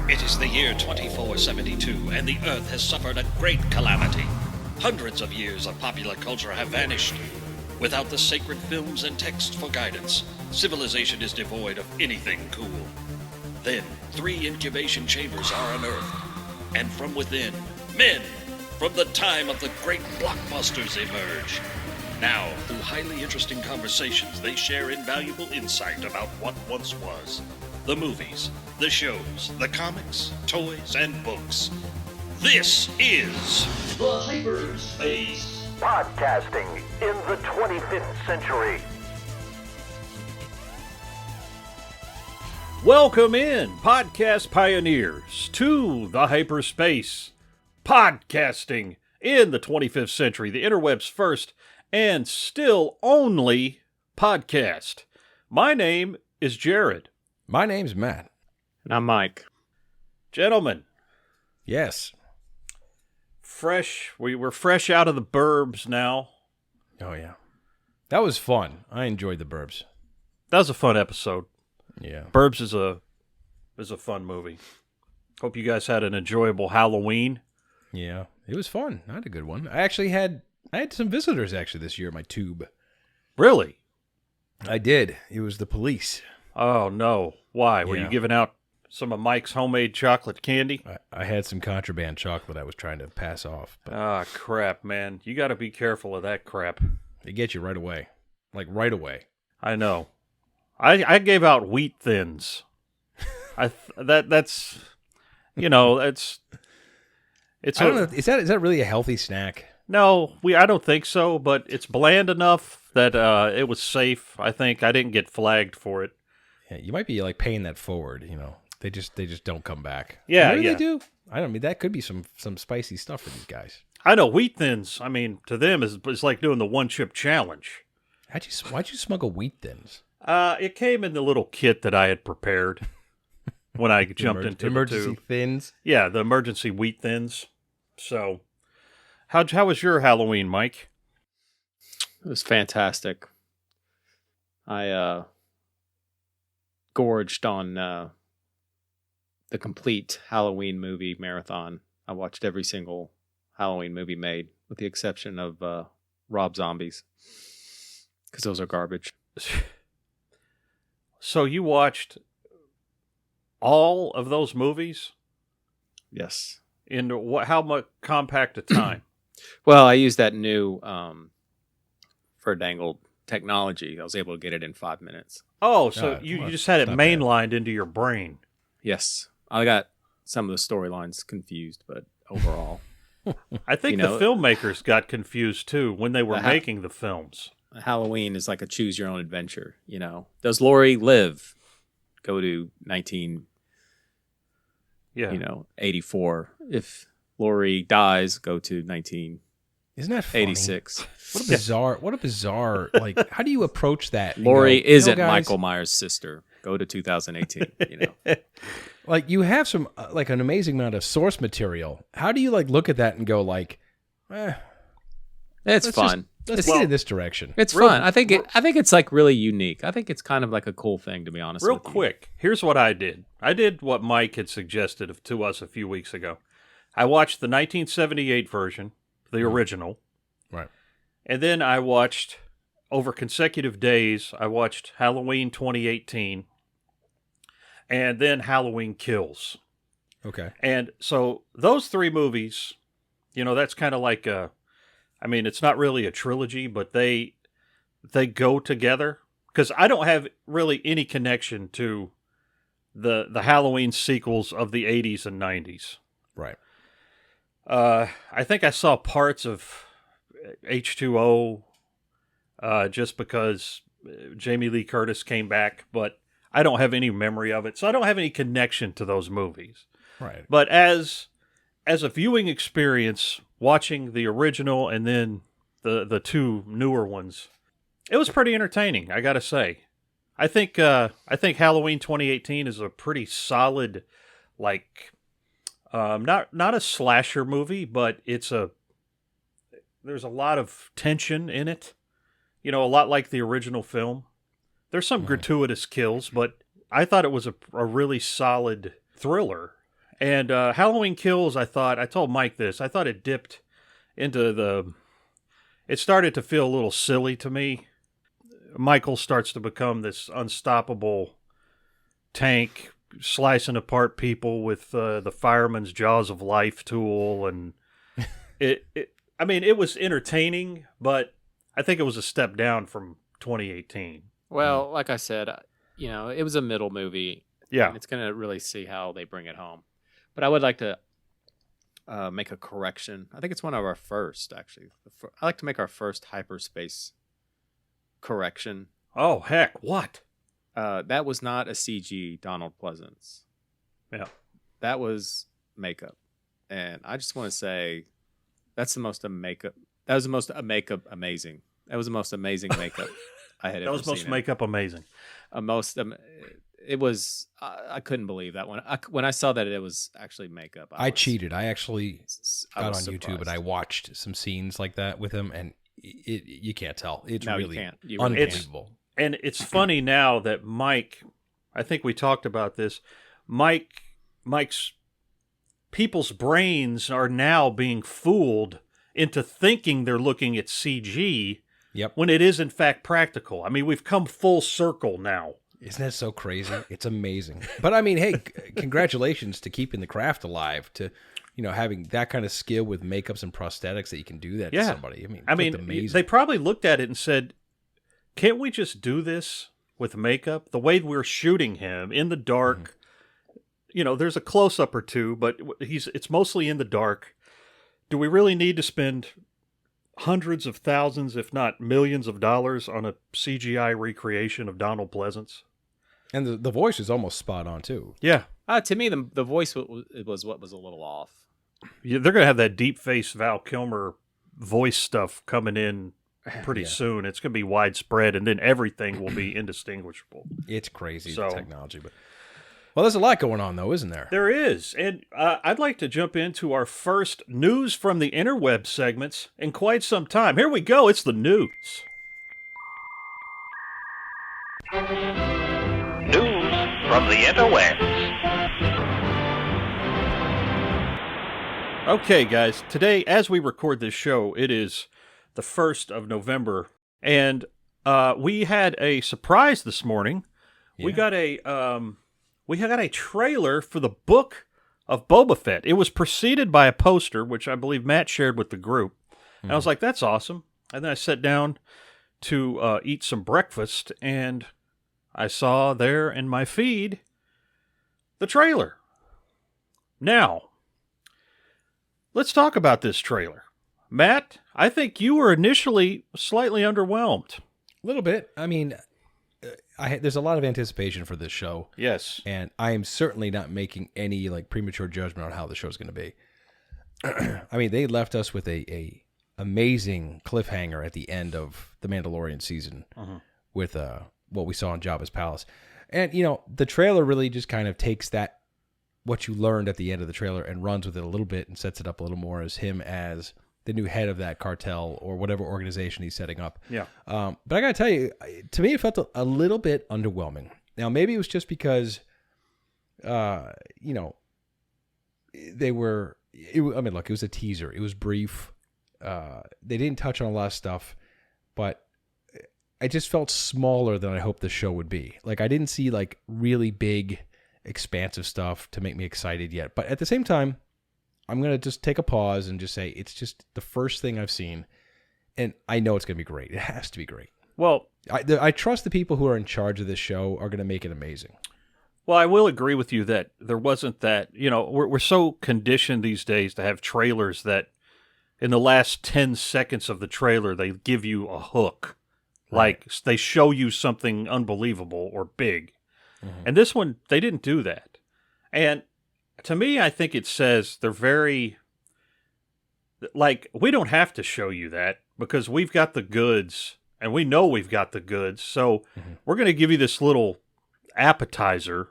It is the year 2472, and the Earth has suffered a great calamity. Hundreds of years of popular culture have vanished. Without the sacred films and texts for guidance, civilization is devoid of anything cool. Then, 3 incubation chambers are unearthed, and from within, men from the time of the great blockbusters emerge. Now, through highly interesting conversations, they share invaluable insight about what once was. The movies, the shows, the comics, toys, and books. This is The Hyperspace. Podcasting in the 25th century. Welcome in, podcast pioneers, to the hyperspace. Podcasting in the 25th century, the interweb's first and still only podcast. My name is Jared. My name's Matt. And I'm Mike. Gentlemen, Yes. we're fresh out of the burbs now. Oh, yeah. That was fun. I enjoyed the Burbs. That was a fun episode. Yeah. Burbs is a fun movie. Hope you guys had an enjoyable Halloween. Yeah. It was fun. I had a good one. I had some visitors actually this year at my tube. Really? I did. It was the police. Oh, no. Why? Were you Yeah. giving out some of Mike's homemade chocolate candy? I had some contraband chocolate I was trying to pass off. But Ah, crap, man. You got to be careful of that crap. they get you right away. Like right away. I know. I gave out wheat thins. That's it's I don't know. Is that really a healthy snack? No, I don't think so, but it's bland enough that it was safe. I think I didn't get flagged for it. Yeah, you might be like paying that forward, you know. They just don't come back. Yeah, What do yeah. they do? I don't mean that could be some spicy stuff for these guys. I know wheat thins. I mean, to them is like doing the one chip challenge. Why'd you smuggle wheat thins? It came in the little kit that I had prepared when I jumped into emergency the tube. thins. Yeah, the emergency wheat thins. So, how was your Halloween, Mike? It was fantastic. I gorged on the complete Halloween movie marathon. I watched every single Halloween movie made, with the exception of Rob Zombies, because those are garbage. So you watched all of those movies Yes. in how much compact a time? Well, I used that new Ferdangled technology. I was able to get it in 5 minutes. Oh, so Ah, you well, just had it not bad. mainlined into your brain. Yes. I got some of the storylines confused, but overall. I think You know- the filmmakers got confused too when they were The ha- making the films. Halloween is like a choose your own adventure, you know. Does Laurie live? Go to 19, Yeah. 84. If Laurie dies, go to 1986. Isn't that funny? What a bizarre, like, how do you approach that? and Laurie go, "You know, isn't guys, Michael Myers' sister. Go to 2018, Like, you have some, like, an amazing amount of source material. How do you, like, look at that and go, like, It's let's fun. let's get in this direction? It's fun. I think it's like really unique. I think it's kind of like a cool thing, to be honest Real with you. quick, here's what I did. I did what Mike had suggested to us a few weeks ago. I watched the 1978 version, the original, Right. and then I watched, over consecutive days, I watched Halloween 2018, and then Halloween Kills. Okay. And so those 3 movies, that's kind of like it's not really a trilogy, but they go together, because I don't have really any connection to the Halloween sequels of the 80s and 90s. Right. I think I saw parts of H2O just because Jamie Lee Curtis came back, but I don't have any memory of it, so I don't have any connection to those movies. Right. But as a viewing experience, watching the original and then the 2 newer ones, it was pretty entertaining, I gotta say. I think Halloween 2018 is a pretty solid, like, not a slasher movie, but there's a lot of tension in it. A lot like the original film. There's some gratuitous kills, but I thought it was a really solid thriller. And Halloween Kills, I told Mike this, I thought it dipped into it started to feel a little silly to me. Michael starts to become this unstoppable tank, slicing apart people with the fireman's jaws of life tool. And it was entertaining, but I think it was a step down from 2018. Well, like I said, it was a middle movie. Yeah. And it's going to really see how they bring it home. But I would like to make a correction. I think it's one of our first, actually. I like to make our first hyperspace correction. Oh, heck, what? That was not a CG Donald Pleasance. Yeah. That was makeup. And I just want to say that's the most makeup. That was the most makeup amazing. That was the most amazing makeup I had ever seen. That was most makeup amazing. It was. I couldn't believe that when I saw that it was actually makeup. I cheated. I actually got on surprised. YouTube and I watched some scenes like that with him, and you can't tell. It's No, you really can't. unbelievable. And it's funny now that Mike, I think we talked about this, Mike's people's brains are now being fooled into thinking they're looking at CG when it is in fact practical. I mean, we've come full circle now. Isn't that so crazy? It's amazing. But I mean, hey, congratulations to keeping the craft alive, to having that kind of skill with makeups and prosthetics that you can do that to somebody. I mean, amazing. They probably looked at it and said, can't we just do this with makeup? The way we're shooting him in the dark, there's a close-up or two, but it's mostly in the dark. Do we really need to spend hundreds of thousands, if not millions of dollars on a CGI recreation of Donald Pleasance? And the voice is almost spot on, too. Yeah. To me, the voice was what was a little off. Yeah, they're going to have that deep face Val Kilmer voice stuff coming in pretty soon. It's going to be widespread, and then everything will be indistinguishable. It's crazy, the technology. But well, there's a lot going on, though, isn't there? There is. And I'd like to jump into our first News from the Interweb segments in quite some time. Here we go. It's the news. News from the interwebs. Okay, guys. Today, as we record this show, it is the 1st of November. And we had a surprise this morning. Yeah. We got a trailer for the Book of Boba Fett. It was preceded by a poster, which I believe Matt shared with the group. And I was like, that's awesome. And then I sat down to eat some breakfast, and I saw there in my feed the trailer. Now, let's talk about this trailer. Matt, I think you were initially slightly underwhelmed. A little bit. I mean, there's a lot of anticipation for this show. Yes. And I am certainly not making any premature judgment on how the show's going to be. I mean, they left us with a amazing cliffhanger at the end of the Mandalorian season with what we saw in Jabba's palace. And, the trailer really just kind of takes what you learned at the end of the trailer and runs with it a little bit and sets it up a little more as him as the new head of that cartel or whatever organization he's setting up. Yeah. But I got to tell you, to me, it felt a little bit underwhelming. Now, maybe it was just because, look, it was a teaser. It was brief. They didn't touch on a lot of stuff, but I just felt smaller than I hoped the show would be. I didn't see really big, expansive stuff to make me excited yet. But at the same time, I'm going to just take a pause and just say it's just the first thing I've seen, and I know it's going to be great. It has to be great. Well, I trust the people who are in charge of this show are going to make it amazing. Well, I will agree with you that there wasn't that, we're so conditioned these days to have trailers that in the last 10 seconds of the trailer, they give you a hook. Right. They show you something unbelievable or big. Mm-hmm. And this one, they didn't do that. And to me, I think it says they're very, we don't have to show you that because we've got the goods and we know we've got the goods. So we're going to give you this little appetizer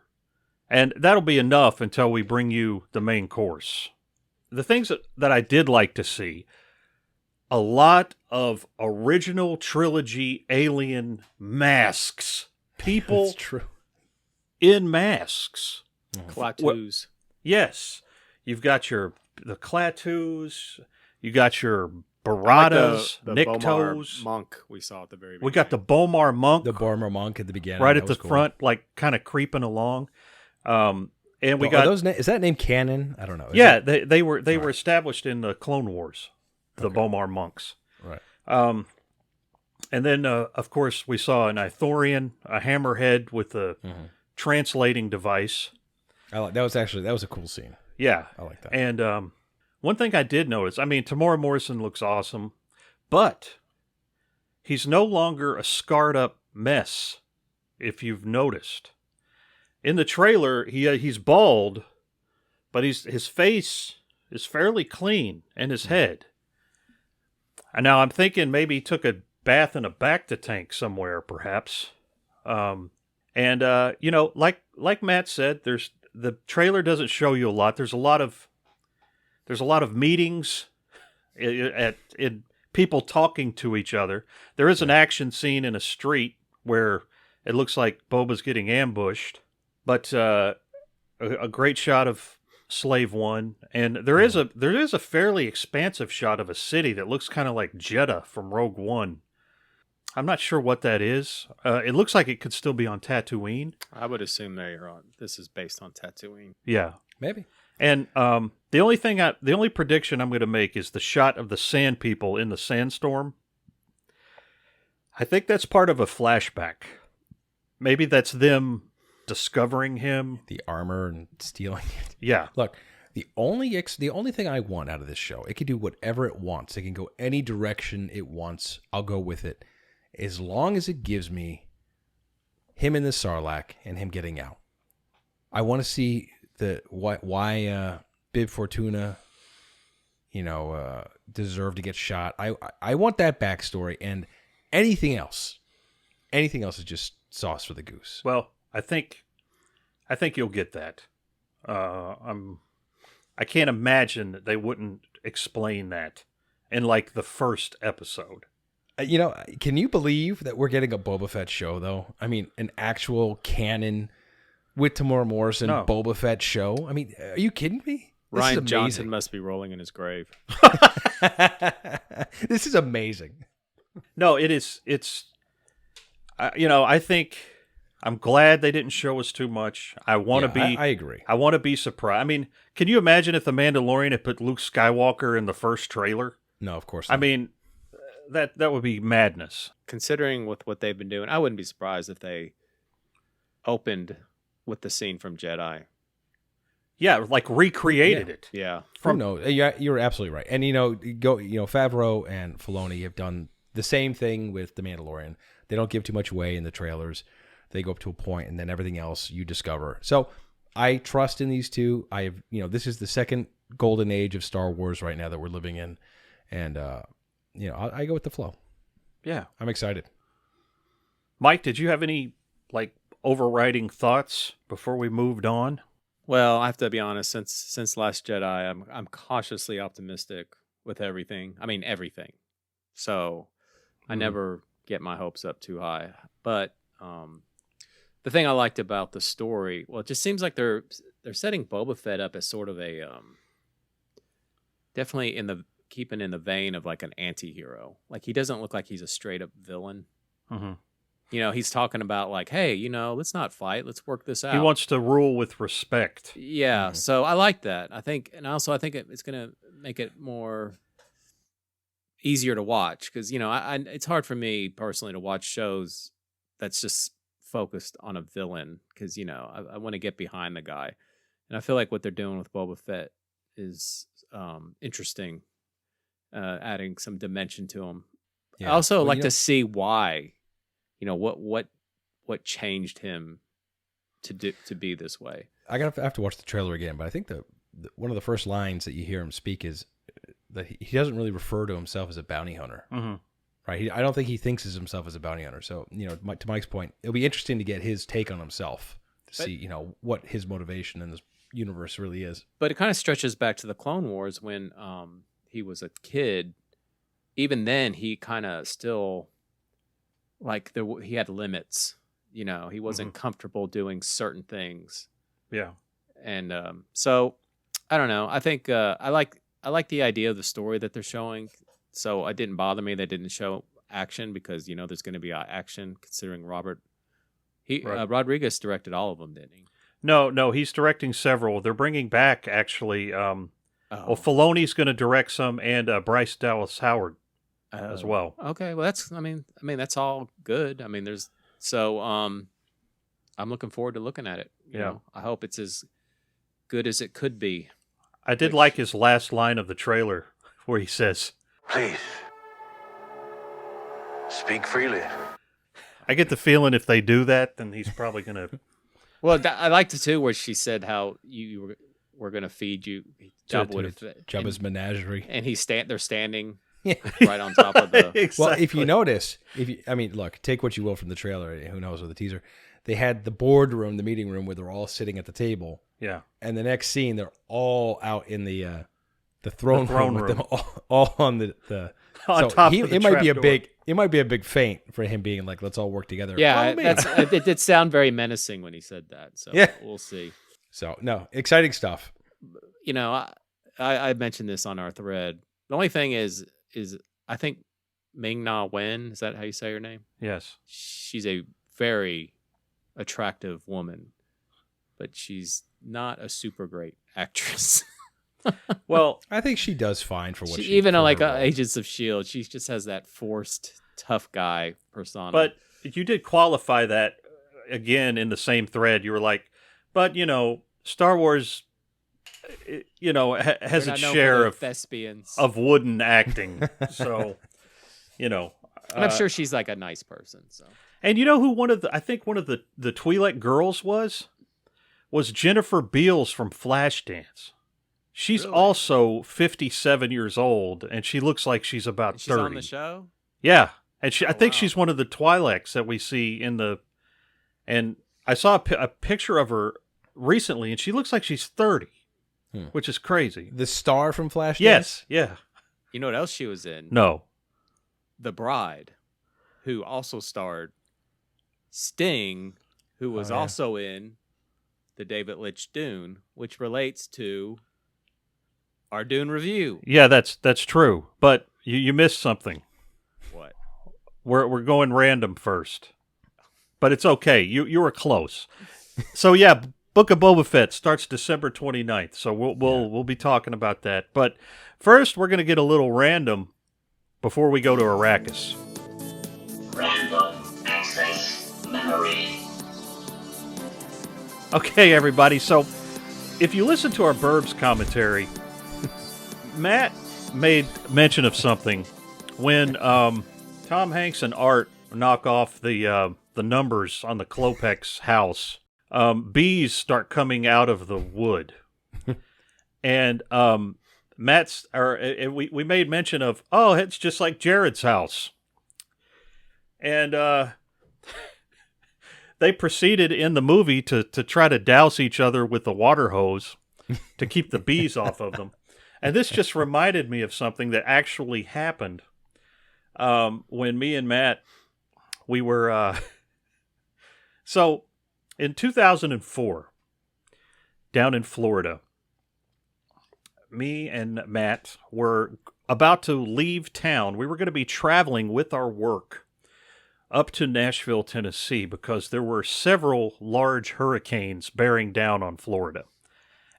and that'll be enough until we bring you the main course. The things that I did like to see, a lot of original trilogy alien masks. People That's true. in masks. Klaatu's. Yes. You've got the Klatus, you got your I like Baratas, the Niktos. Bomar monk we saw at the very beginning. We got the Bomar monk The Bormer monk at the beginning. right that at the was cool. front, like kind of creeping along. And we Are got those is that name canon? I don't know. Is yeah, it- they were established in the Clone Wars, the Bomar monks. right. And then of course we saw an Ithorian, a hammerhead with a translating device. That was a cool scene. Yeah, I like that. And one thing I did notice, I mean, Tamora Morrison looks awesome, but he's no longer a scarred up mess. If you've noticed, in the trailer, he's bald, but his face is fairly clean, and his head. And now I'm thinking maybe he took a bath in a Bacta tank somewhere, perhaps. You know, like Matt said, the trailer doesn't show you a lot. There's a lot of meetings in people talking to each other. There is an action scene in a street where it looks like Boba's getting ambushed, but a great shot of Slave One, and there is a fairly expansive shot of a city that looks kind of like Jeddah from Rogue One. I'm not sure what that is. It looks like it could still be on Tatooine. I would assume this is based on Tatooine. Yeah, Maybe. and the only prediction I'm going to make is the shot of the Sand People in the sandstorm. I think that's part of a flashback. Maybe that's them discovering him. The armor and stealing it. Yeah. Look, the only thing I want out of this show, it can do whatever it wants. It can go any direction it wants. I'll go with it, as long as it gives me him in the Sarlacc and him getting out. I want to see why Bib Fortuna, deserved to get shot. I want that backstory, and anything else is just sauce for the goose. Well, I think you'll get that. I can't imagine that they wouldn't explain that in like the first episode. Can you believe that we're getting a Boba Fett show, though? I mean, an actual canon with Tamora Morrison Boba Fett show. I mean, are you kidding me? This is Ryan amazing. Johnson must be rolling in his grave. This is amazing. No, it is. I think I'm glad they didn't show us too much. I want to be. I agree. I want to be surprised. I mean, can you imagine if the Mandalorian had put Luke Skywalker in the first trailer? No, of course not. I mean, that would be madness. Considering with what they've been doing, I wouldn't be surprised if they opened with the scene from Jedi. Yeah, like recreated it. Yeah. You're absolutely right. And Favreau and Filoni have done the same thing with The Mandalorian. They don't give too much away in the trailers. They go up to a point, and then everything else you discover. So I trust in these two. This is the second golden age of Star Wars right now that we're living in, and I go with the flow. Yeah, I'm excited. Mike, did you have any overriding thoughts before we moved on? Well, I have to be honest. Since Last Jedi, I'm cautiously optimistic with everything. I mean, everything. So I never get my hopes up too high. But the thing I liked about the story, well, it just seems like they're setting Boba Fett up as sort of a definitely keeping in the vein of like an anti-hero. Like, he doesn't look like he's a straight up villain. Mm-hmm. He's talking about like, hey, let's not fight. Let's work this out. He wants to rule with respect. Yeah. So I like that. I think it's going to make it more easier to watch. Cause it's hard for me personally to watch shows that's just focused on a villain. Cause I want to get behind the guy. And I feel like what they're doing with Boba Fett is interesting. Adding some dimension to him. Yeah. I also like to see why, what changed him to be this way. I have to watch the trailer again, but I think one of the first lines that you hear him speak is that he doesn't really refer to himself as a bounty hunter, right? I don't think he thinks of himself as a bounty hunter. So, to Mike's point, it'll be interesting to get his take on himself to see, what his motivation in this universe really is. But it kind of stretches back to the Clone Wars when he was a kid. Even then, he kind of still he had limits. He wasn't comfortable doing certain things. Yeah. And so I don't know. I think I like the idea of the story that they're showing. So it didn't bother me they didn't show action because there's going to be action considering Robert. Rodriguez directed all of them, didn't he? No, he's directing several. They're bringing back actually. Well, Filoni's going to direct some, and Bryce Dallas Howard as well. Okay, well that's I mean that's all good. I mean I'm looking forward to looking at it. You know? I hope it's as good as it could be. I did like his last line of the trailer where he says, Please, speak freely. I get the feeling if they do that, then he's probably going to... Well, I liked it too where she said how you were going to feed you Jabba's menagerie. And they're standing right on top of the... Exactly. Well, if you notice, look, take what you will from the trailer, who knows, with the teaser. They had the boardroom, the meeting room, where they're all sitting at the table. Yeah. And the next scene, they're all out in the throne room with them all on the on top of the it might be door. It might be a big feint for him being like, let's all work together. Yeah, it did sound very menacing when he said that. So we'll see. So no, exciting stuff. I mentioned this on our thread. The only thing is I think Ming-Na Wen, is that how you say her name? Yes. She's a very attractive woman, but she's not a super great actress. Well, I think she does fine for what she even on Agents of S.H.I.E.L.D., she just has that forced tough guy persona. But you did qualify that again in the same thread. You were like, but Star Wars, has its share of thespians of wooden acting. So, and I'm sure she's like a nice person. So, and you know who one of the Twi'lek girls was Jennifer Beals from Flashdance. She's also 57 years old, and she looks like she's about 30. She's on the show? Yeah. And I think she's one of the Twi'leks that we see in the... And I saw a picture of her recently, and she looks like she's 30, which is crazy. The star from Flashdance? Yes, yeah. You know what else she was in? No. The Bride, who also starred Sting, who was also in the David Lynch Dune, which relates to... our Dune review. Yeah, that's true. But you missed something. What? We're going random first. But it's okay. You were close. So yeah, Book of Boba Fett starts December 29th. So we'll be talking about that. But first we're going to get a little random before we go to Arrakis. Random access memory. Okay, everybody. So if you listen to our Burbs commentary, Matt made mention of something when Tom Hanks and Art knock off the numbers on the Klopex house. Bees start coming out of the wood, and we made mention of it's just like Jared's house, and they proceeded in the movie to try to douse each other with the water hose to keep the bees off of them. And this just reminded me of something that actually happened when me and Matt, we were... So, in 2004, down in Florida, me and Matt were about to leave town. We were going to be traveling with our work up to Nashville, Tennessee, because there were several large hurricanes bearing down on Florida.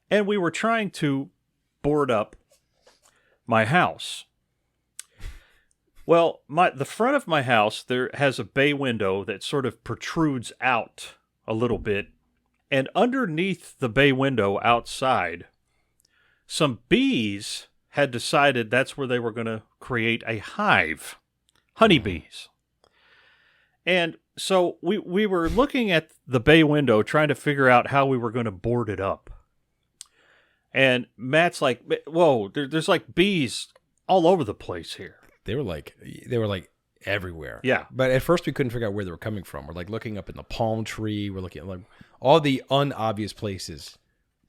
And we were trying to board up my house. Well, the front of my house, there has a bay window that sort of protrudes out a little bit. And underneath the bay window outside, some bees had decided that's where they were going to create a hive. Honeybees. And so we were looking at the bay window trying to figure out how we were going to board it up. And Matt's like, whoa, there's like bees all over the place here. They were like everywhere. Yeah. But at first we couldn't figure out where they were coming from. We're like looking up in the palm tree. We're looking at like all the unobvious places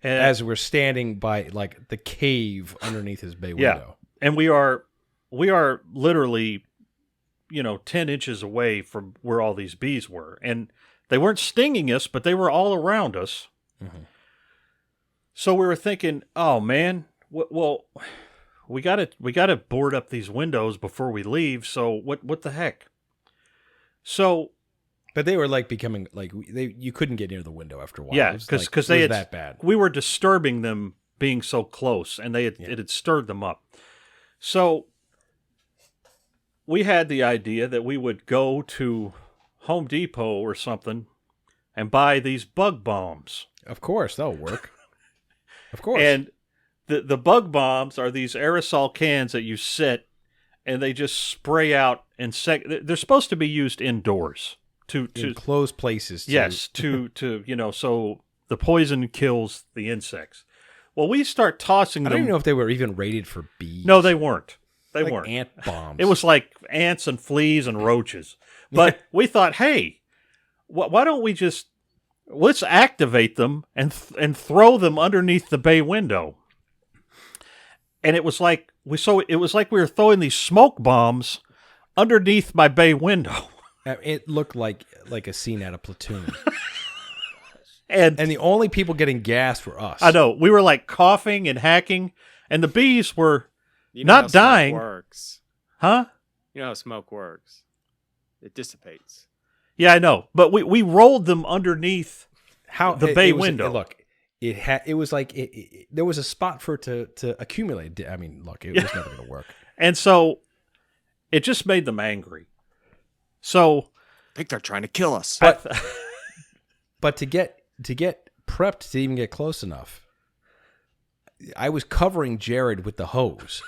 as we're standing by like the cave underneath his bay window. And we are literally, 10 inches away from where all these bees were. And they weren't stinging us, but they were all around us. Mm-hmm. So we were thinking, oh man, well, we gotta board up these windows before we leave. So what the heck? So, But they were like becoming like you couldn't get near the window after a while. yeah, It was because it they was had that bad. We were disturbing them being so close, and it had stirred them up. So we had the idea that we would go to Home Depot or something and buy these bug bombs. Of course, that'll work. Of course. And the bug bombs are these aerosol cans that you sit, and they just spray out. They're supposed to be used indoors to in closed places. Yes, to so the poison kills the insects. Well, we start tossing them. I don't even know if they were even rated for bees. No, they weren't. They Like weren't. ant bombs. It was like ants and fleas and roaches. But we thought, hey, why don't we just let's activate them and throw them underneath the bay window. And it was like we were throwing these smoke bombs underneath my bay window. It looked like a scene out of Platoon. And the only people getting gassed were us. I know. We were like coughing and hacking, and the bees were You know not how smoke dying. works. Huh? You know how smoke works. It dissipates. Yeah, I know. But we rolled them underneath How the bay window. Look, it was like there was a spot for it to accumulate. I mean, look, it was never going to work. And so it just made them angry. So I think they're trying to kill us. But to get prepped to even get close enough, I was covering Jared with the hose.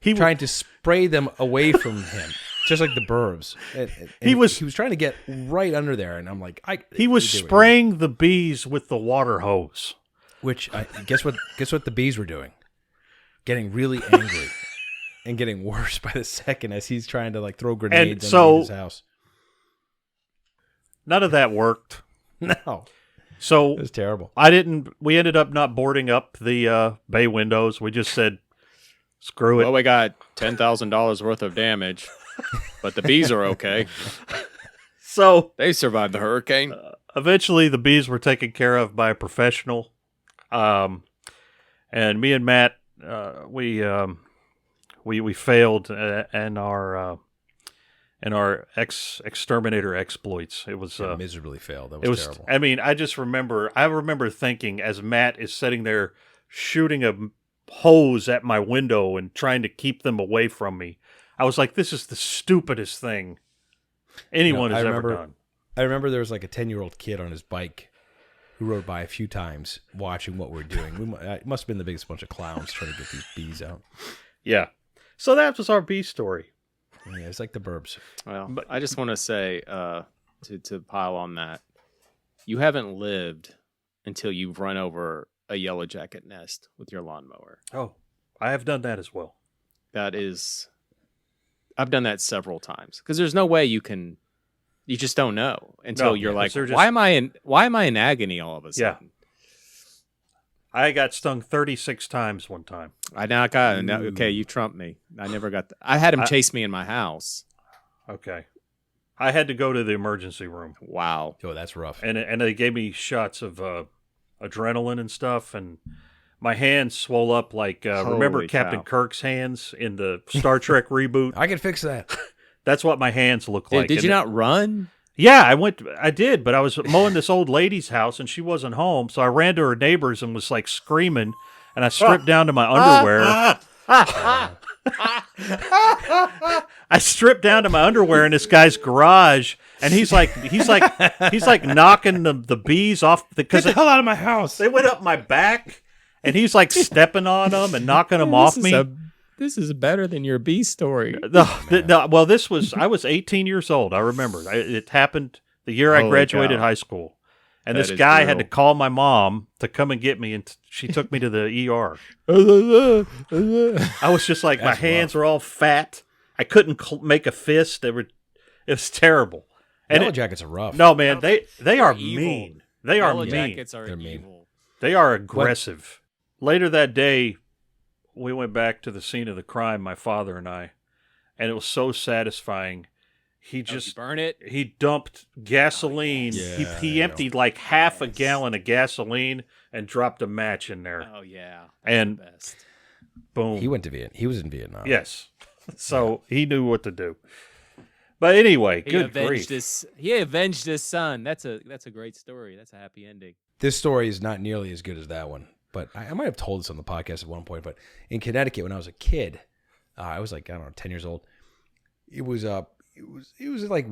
He trying to spray them away from him, just like the burbs. And he was trying to get right under there, and I'm like, he was spraying the bees with the water hose. Which guess what the bees were doing? Getting really angry and getting worse by the second as he's trying to like throw grenades underneath his house. None of that worked. No. So it was terrible. We ended up not boarding up the bay windows. We just said, screw it. Well, we got $10,000 worth of damage, but the bees are okay. So They survived the hurricane. Eventually, the bees were taken care of by a professional. And me and Matt, we failed in our exterminator exploits. It was miserably failed. That was terrible. I mean, I remember thinking as Matt is sitting there shooting a hose at my window and trying to keep them away from me. I was like, this is the stupidest thing anyone has ever done. I remember there was like a 10-year-old kid on his bike who rode by a few times watching what we're doing. It must have been the biggest bunch of clowns trying to get these bees out. Yeah. So that was our bee story. Yeah, it's like the burbs. Well, but I just want to say, to pile on that, you haven't lived until you've run over a yellow jacket nest with your lawnmower. Oh, I have done that as well. I've done that several times because there's no way you just don't know until you're like, why am I in agony all of a sudden? I got stung 36 times one time. I now got it. Okay, you trumped me. I never got I had him chase me in my house. Okay. I had to go to the emergency room. Wow. Oh, that's rough. And they gave me shots of adrenaline and stuff, and my hands swole up like, remember Captain Kirk's hands in the Star Trek reboot? I can fix that. That's what my hands look like. Did you not run? Yeah, I did, but I was mowing this old lady's house and she wasn't home, so I ran to her neighbors and was like screaming, and I stripped down to my underwear. I stripped down to my underwear in this guy's garage, and he's like knocking the bees off Get the hell out of my house. They went up my back, and he's like stepping on them and knocking them off me. This is better than your bee story. I was 18 years old. I remember. It happened the year I graduated high school. And this guy had to call my mom to come and get me, and she took me to the ER. I was just like, my hands were all fat. I couldn't make a fist. It was terrible. Yellow jackets are rough. No, man, they are evil. mean. They are Yellow mean. jackets are evil. They are aggressive. Later that day, we went back to the scene of the crime, my father and I, and it was so satisfying. he just burn it. he dumped gasoline. Yeah, He emptied like half a gallon of gasoline and dropped a match in there. Oh yeah, And the best. boom. He went to Vietnam. He was in Vietnam. Yes. So he knew what to do. But anyway, good grief. He avenged his son. That's a great story. That's a happy ending. This story is not nearly as good as that one, but I might have told this on the podcast at one point. But in Connecticut, when I was a kid, I was like, I don't know, 10 years old. It was like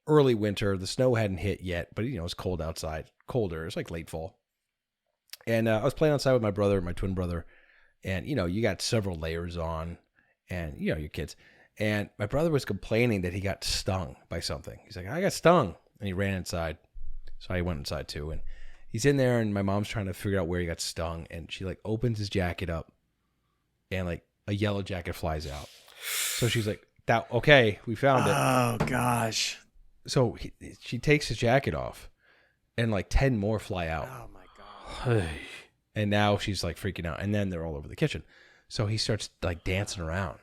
early winter. The snow hadn't hit yet, but it was cold outside, colder. It was like late fall. And I was playing outside with my brother, my twin brother, and you got several layers on, and your kids. And my brother was complaining that he got stung by something. He's like, I got stung. And he ran inside. So I went inside too. And he's in there, and my mom's trying to figure out where he got stung. And she like opens his jacket up, and like a yellow jacket flies out. So she's like, okay, we found it. Oh gosh. So she takes his jacket off, and like 10 more fly out. Oh my god. And now she's like freaking out. And then they're all over the kitchen. So he starts like dancing around.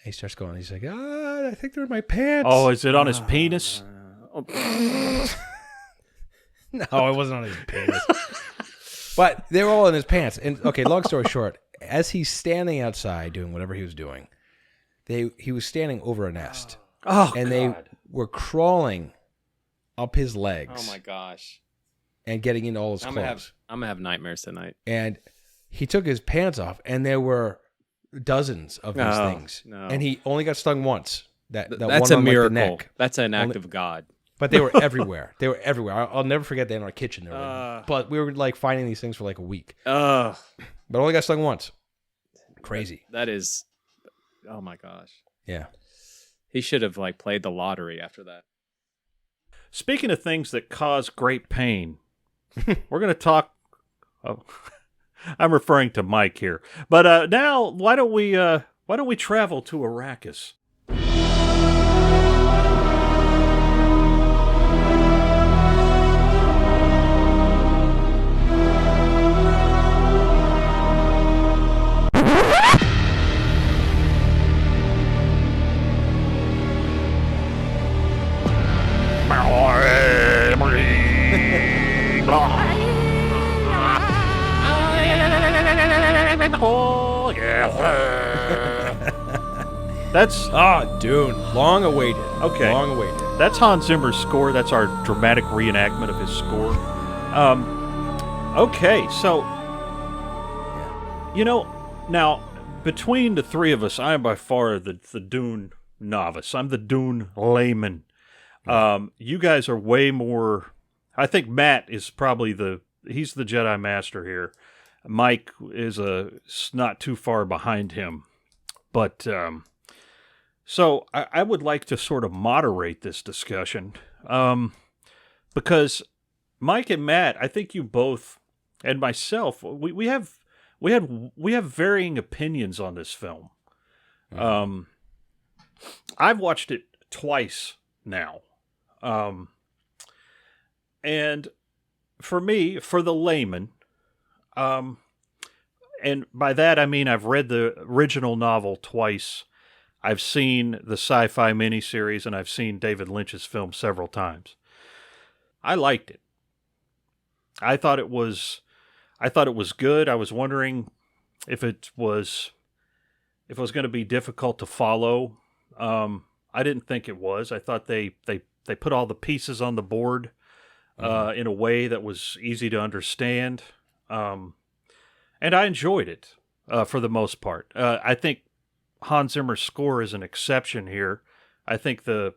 He starts going, he's like, I think they're in my pants. Oh, is it on his penis? No, it wasn't on his penis. But they were all in his pants. And okay, long story short, as he's standing outside doing whatever he was doing, he was standing over a nest. Oh, and God. they were crawling up his legs. Oh my gosh. And getting into all his clothes. I'm gonna have nightmares tonight. And he took his pants off, and there were dozens of these things. No. And he only got stung once. That's That's one a on, like, the miracle. neck. That's an act of God. But they were everywhere. They were everywhere. I'll never forget that in our kitchen. But we were like finding these things for like a week. But only got stung once. Crazy. That is. Oh my gosh. Yeah. He should have like played the lottery after that. Speaking of things that cause great pain, we're going to talk. Oh, I'm referring to Mike here, but now why don't we travel to Arrakis? That's Dune. Long awaited. Okay. Long awaited. That's Hans Zimmer's score. That's our dramatic reenactment of his score. Okay, so now between the three of us, I am by far the Dune novice. I'm the Dune layman. You guys are way more. I think Matt is probably he's the Jedi Master here. Mike is not too far behind him, but so I would like to sort of moderate this discussion, because Mike and Matt, I think you both and myself, we have varying opinions on this film. I've watched it twice now, and for me, for the layman. And by that I mean I've read the original novel twice. I've seen the sci-fi miniseries, and I've seen David Lynch's film several times. I liked it. I thought it was good. I was wondering if it was going to be difficult to follow. I didn't think it was. I thought they put all the pieces on the board in a way that was easy to understand. And I enjoyed it for the most part. I think Hans Zimmer's score is an exception here. I think the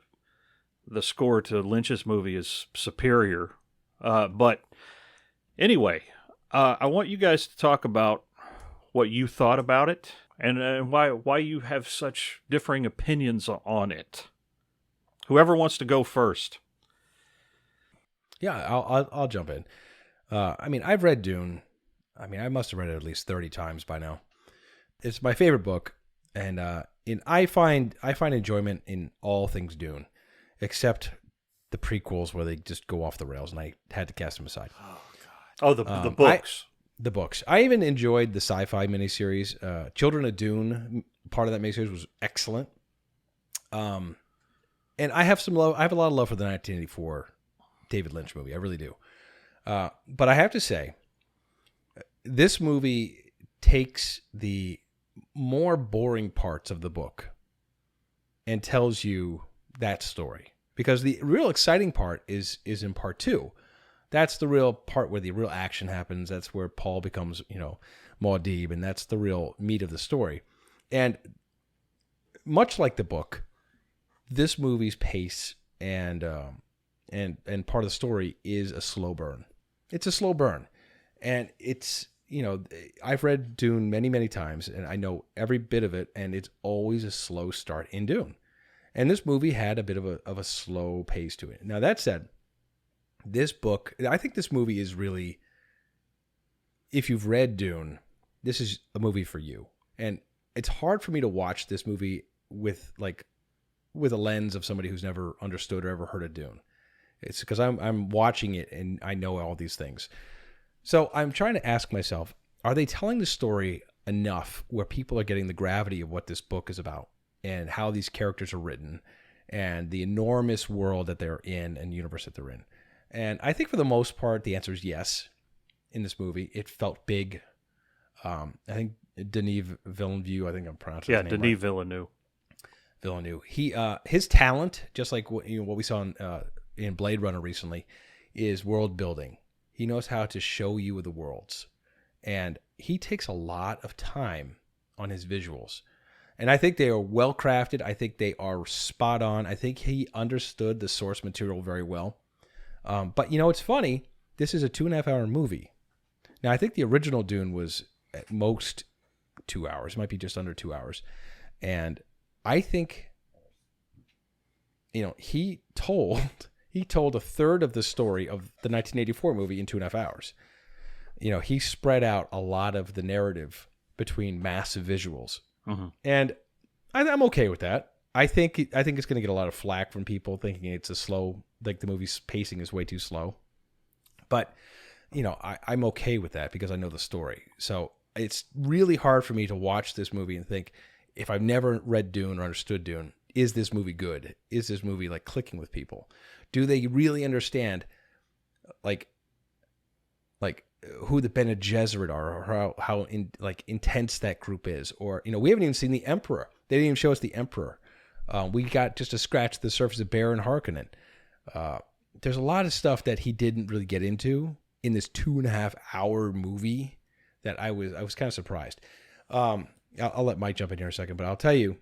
score to Lynch's movie is superior. But anyway, I want you guys to talk about what you thought about it and why you have such differing opinions on it. Whoever wants to go first. Yeah, I'll jump in. I mean, I've read Dune. I mean, I must have read it at least 30 times by now. It's my favorite book, and I find enjoyment in all things Dune, except the prequels where they just go off the rails, and I had to cast them aside. Oh god. Oh, the books. The books. I even enjoyed the sci-fi miniseries. Children of Dune, part of that miniseries was excellent. and I have some love. I have a lot of love for the 1984 David Lynch movie. I really do. But I have to say, this movie takes the more boring parts of the book and tells you that story. Because the real exciting part is in part 2. That's the real part where the real action happens. That's where Paul becomes, maud'dib, and that's the real meat of the story. And much like the book, this movie's pace and part of the story is a slow burn. It's a slow burn, and it's I've read Dune many, many times, and I know every bit of it, and it's always a slow start in Dune. And this movie had a bit of a slow pace to it. Now, that said, this book, I think this movie is really, if you've read Dune, this is a movie for you. And it's hard for me to watch this movie with a lens of somebody who's never understood or ever heard of Dune. It's because I'm watching it and I know all these things. So I'm trying to ask myself, are they telling the story enough where people are getting the gravity of what this book is about and how these characters are written and the enormous world that they're in and universe that they're in? And I think for the most part, the answer is yes in this movie. It felt big. I think Denis Villeneuve, I think I'm pronouncing his name Denis right. Villeneuve. His talent, just like what we saw in Blade Runner recently, is world building. He knows how to show you the worlds. And he takes a lot of time on his visuals. And I think they are well crafted. I think they are spot on. I think he understood the source material very well. But it's funny. This is a 2.5 hour movie. Now, I think the original Dune was at most 2 hours. It might be just under 2 hours. And I think, he told a third of the story of the 1984 movie in 2.5 hours. He spread out a lot of the narrative between massive visuals. Mm-hmm. And I'm okay with that. I think it's going to get a lot of flack from people thinking it's a slow, like the movie's pacing is way too slow. But, I'm okay with that because I know the story. So it's really hard for me to watch this movie and think, if I've never read Dune or understood Dune, is this movie good? Is this movie clicking with people? Do they really understand like who the Bene Gesserit are, or how intense that group is? Or we haven't even seen the Emperor. They didn't even show us the Emperor. We got just to scratch the surface of Baron Harkonnen. There's a lot of stuff that he didn't really get into in this 2.5 hour movie that I was kind of surprised. I'll let Mike jump in here in a second, but I'll tell you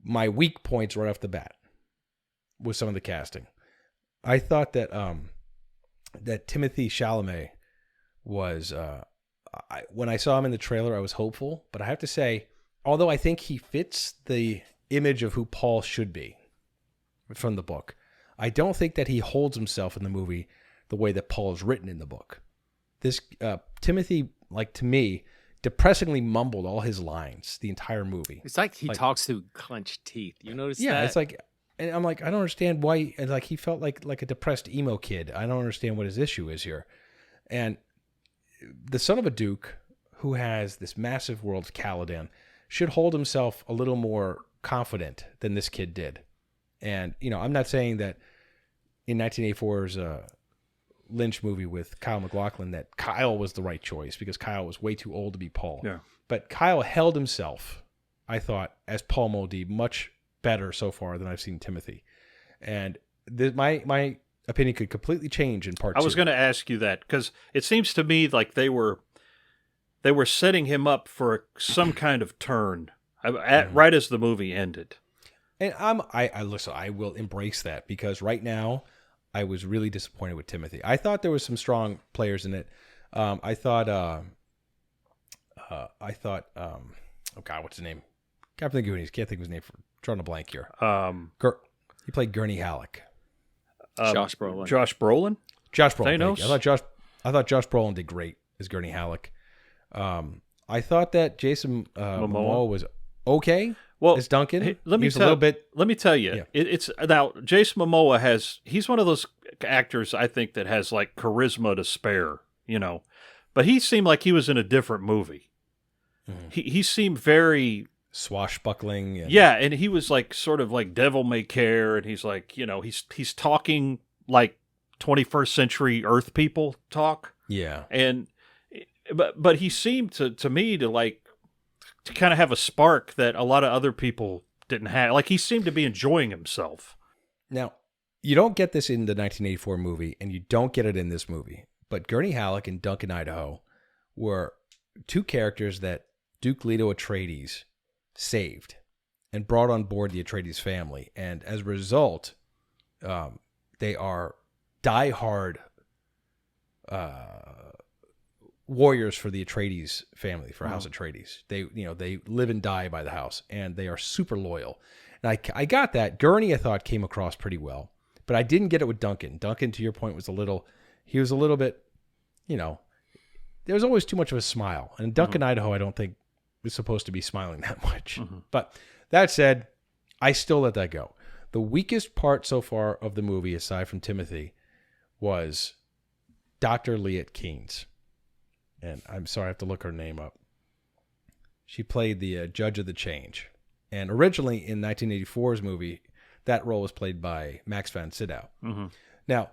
my weak points right off the bat with some of the casting. I thought that that Timothée Chalamet was, when I saw him in the trailer, I was hopeful. But I have to say, although I think he fits the image of who Paul should be from the book, I don't think that he holds himself in the movie the way that Paul is written in the book. This Timothy, to me, depressingly mumbled all his lines the entire movie. It's like he talks through clenched teeth. You notice that? Yeah, it's and I'm I don't understand why. And he felt like a depressed emo kid. I don't understand what his issue is here. And the son of a duke who has this massive world, Caladan, should hold himself a little more confident than this kid did. And I'm not saying that in 1984's Lynch movie with Kyle MacLachlan that Kyle was the right choice because Kyle was way too old to be Paul. Yeah. But Kyle held himself, I thought, as Paul maud'dib much better so far than I've seen Timothy. And my opinion could completely change in part 2. I was going to ask you that because it seems to me like they were setting him up for some kind of turn right as the movie ended. And I will embrace that because right now I was really disappointed with Timothy. I thought there was some strong players in it. I thought, oh God, what's his name? Captain of the Goonies. Can't think of his name. Drawing a blank here. He played Gurney Halleck. Josh Brolin. Josh Brolin. Thanos? I thought Josh Brolin did great as Gurney Halleck. I thought that Jason Momoa was okay. Well, as Duncan. Let me tell you. Yeah. It's now Jason Momoa he's one of those actors I think that has charisma to spare, but he seemed like he was in a different movie. Mm-hmm. He seemed very swashbuckling. And... Yeah, and he was like sort of like devil may care, and he's like, he's talking like 21st century Earth people talk. Yeah. And but he seemed to me to kind of have a spark that a lot of other people didn't have. Like he seemed to be enjoying himself. Now, you don't get this in the 1984 movie, and you don't get it in this movie. But Gurney Halleck and Duncan Idaho were two characters that Duke Leto Atreides saved and brought on board the Atreides family. And as a result, they are diehard warriors for the Atreides family, for House Atreides. They live and die by the house, and they are super loyal. And I got that. Gurney, I thought, came across pretty well, but I didn't get it with Duncan. Duncan, to your point, was a little bit, there was always too much of a smile. And Duncan Idaho, I don't think, was supposed to be smiling that much. But that said, I still let that go. The weakest part so far of the movie, aside from Timothy, was Dr. Liet Kynes. And I'm sorry, I have to look her name up. She played the Judge of the Change. And originally in 1984's movie, that role was played by Max von Sydow. Now,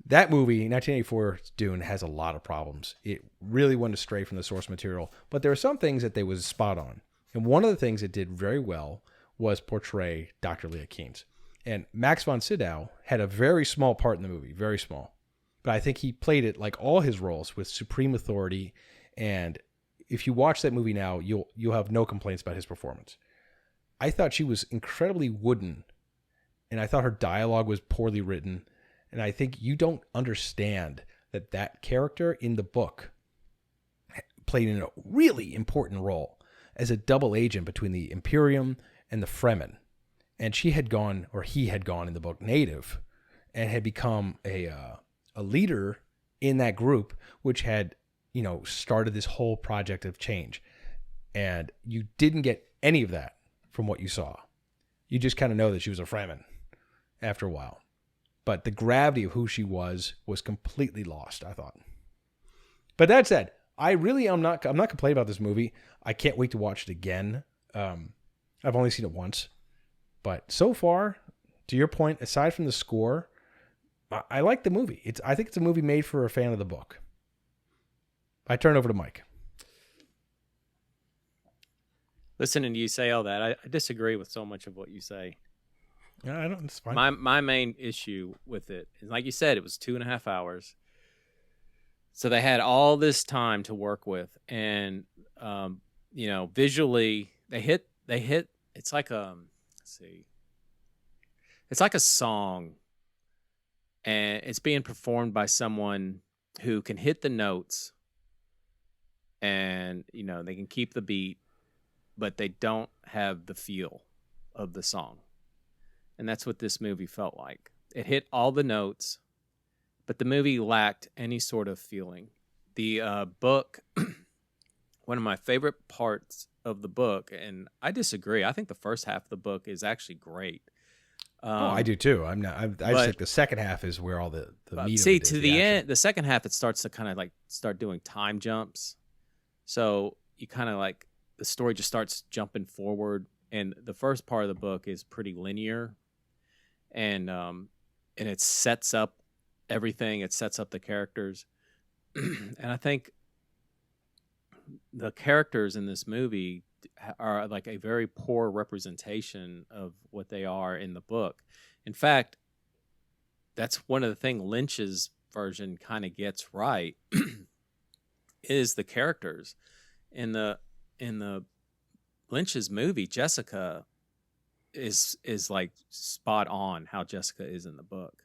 that movie, 1984's Dune, has a lot of problems. It really went astray from the source material, but there are some things that they was spot on. And one of the things it did very well was portray Dr. Liet Kynes. And Max von Sydow had a very small part in the movie, very small. But I think he played it like all his roles with supreme authority. And if you watch that movie now, you'll have no complaints about his performance. I thought she was incredibly wooden, and I thought her dialogue was poorly written. And I think you don't understand that character in the book played in a really important role as a double agent between the Imperium and the Fremen. And he had gone in the book native and had become a leader in that group, which had, started this whole project of change. And you didn't get any of that from what you saw. You just kind of know that she was a Fremen after a while. But the gravity of who she was completely lost, I thought. But that said, I'm not complaining about this movie. I can't wait to watch it again. I've only seen it once. But so far, to your point, aside from the score, I like the movie. I think it's a movie made for a fan of the book. I turn over to Mike. Listening to you say all that, I disagree with so much of what you say. Yeah, I don't. It's fine. My main issue with it is, like you said, it was 2.5 hours. So they had all this time to work with, and visually they hit. It's like it's like a song, and it's being performed by someone who can hit the notes, and they can keep the beat, but they don't have the feel of the song. And that's what this movie felt like. It hit all the notes, but the movie lacked any sort of feeling. The book, one of my favorite parts of the book, and I disagree. I think the first half of the book is actually great. I do too. I just think the second half is where all the meat. See, of it is, to the end, the second half, it starts to kind of like start doing time jumps. So you kind of like the story just starts jumping forward, and the first part of the book is pretty linear. And it sets up everything. It sets up the characters. And I think the characters in this movie are like a very poor representation of what they are in the book. In fact, that's one of the things Lynch's version kind of gets right is the characters. In the Lynch's movie, Jessica is like spot on how Jessica is in the book.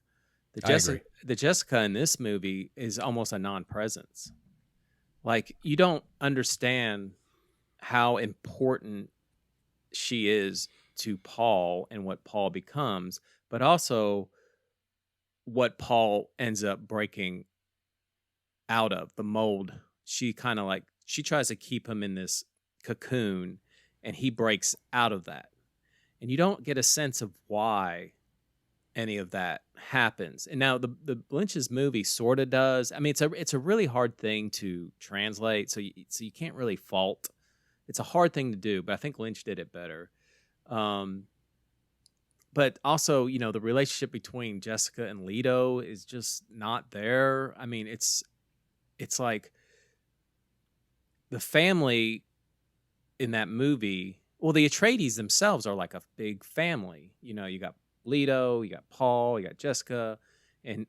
The Jessica in this movie is almost a non-presence. Like, you don't understand how important she is to Paul and what Paul becomes, but also what Paul ends up breaking out of, the mold. She tries to keep him in this cocoon, and he breaks out of that. And you don't get a sense of why any of that happens. And now the Lynch's movie sort of does. I mean, it's a really hard thing to translate, so you can't really fault It's a hard thing to do, but I think Lynch did it better. But also, you know, the relationship between Jessica and Leto is just not there. I mean, it's like the family in that movie. Well, the Atreides themselves are like a big family. You know, you got Leto, you got Paul, you got Jessica, and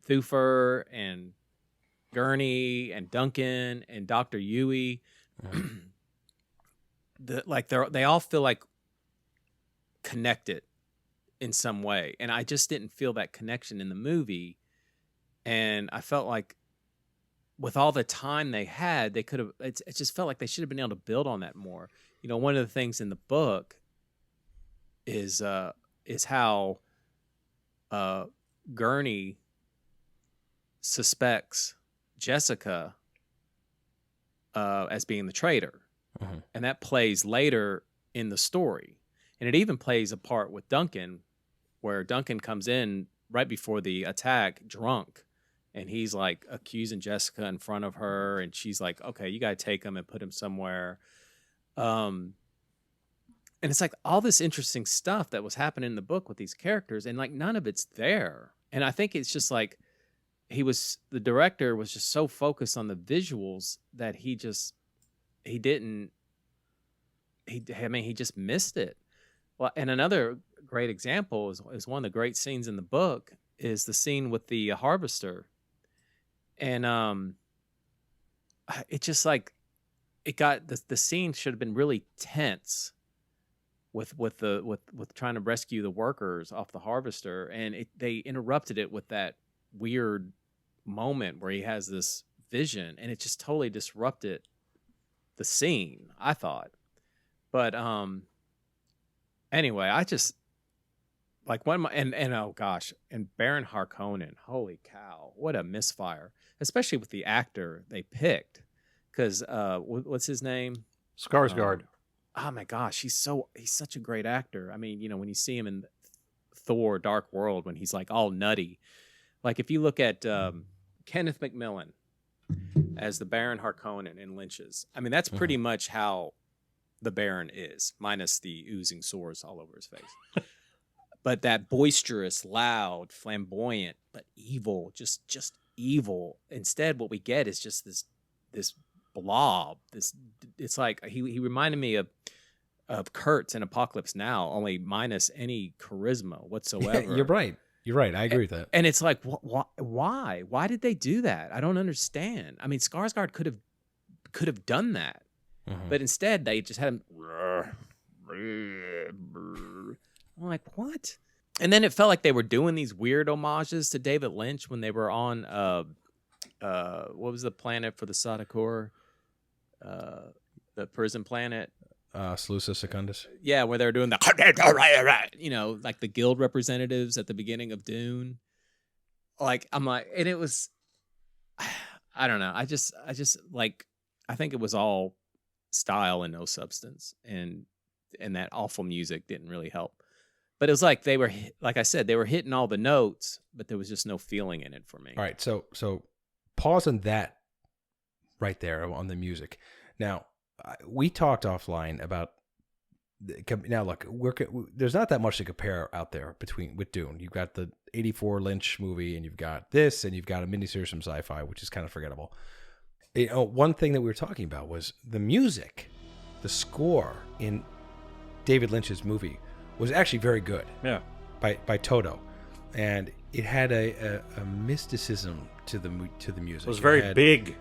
Thufir, and Gurney, and Duncan, and Dr. Yui. They all feel like connected in some way, and I just didn't feel that connection in the movie. And I felt like with all the time they had, they could have. It just felt like they should have been able to build on that more. You know, one of the things in the book is how Gurney suspects Jessica as being the traitor, and that plays later in the story. And it even plays a part with Duncan, where Duncan comes in right before the attack drunk, and he's like accusing Jessica in front of her, and she's like, okay, you got to take him and put him somewhere. And it's like all this interesting stuff that was happening in the book with these characters, and like none of it's there. And I think it's just like the director was just so focused on the visuals that he just missed it. Well, and another great example is one of the great scenes in the book is the scene with the harvester. And it just like it got the scene should have been really tense with trying to rescue the workers off the harvester, and they interrupted it with that weird moment where he has this vision, and it just totally disrupted the scene, I thought. But anyway, I just like oh gosh, and Baron Harkonnen, holy cow, what a misfire, especially with the actor they picked, because what's his name? Skarsgård. Oh my gosh, he's such a great actor. I mean, you know, when you see him in Thor: Dark World, when he's like all nutty, like if you look at Kenneth McMillan as the Baron Harkonnen in Lynch's, I mean, that's pretty much how the Baron is, minus the oozing sores all over his face. But that boisterous, loud, flamboyant, but evil, just evil. Instead, what we get is just this blob. It's like he reminded me of Kurtz in Apocalypse Now, only minus any charisma whatsoever. Yeah, you're right. I agree with that. And it's like, why? Why did they do that? I don't understand. I mean, Skarsgård could have done that. But instead, they just had him. I'm like, what? And then it felt like they were doing these weird homages to David Lynch when they were on what was the planet for the Sadakor? The prison planet. Salusa Secundus. Yeah, where they were doing the, you know, like the guild representatives at the beginning of Dune. Like, I'm like, and it was, I don't know. I just like, I think it was all style and no substance, and that awful music didn't really help. But it was like they were, like I said, they were hitting all the notes, but there was just no feeling in it for me. All right, so pause on that right there on the music. Now, we talked offline about. Now, look, there's not that much to compare out there with Dune. You've got the '84 Lynch movie, and you've got this, and you've got a miniseries from Sci-Fi, which is kind of forgettable. You know, one thing that we were talking about was the music, the score in David Lynch's movie was actually very good. Yeah, by Toto, and it had a mysticism to the music. It was very big,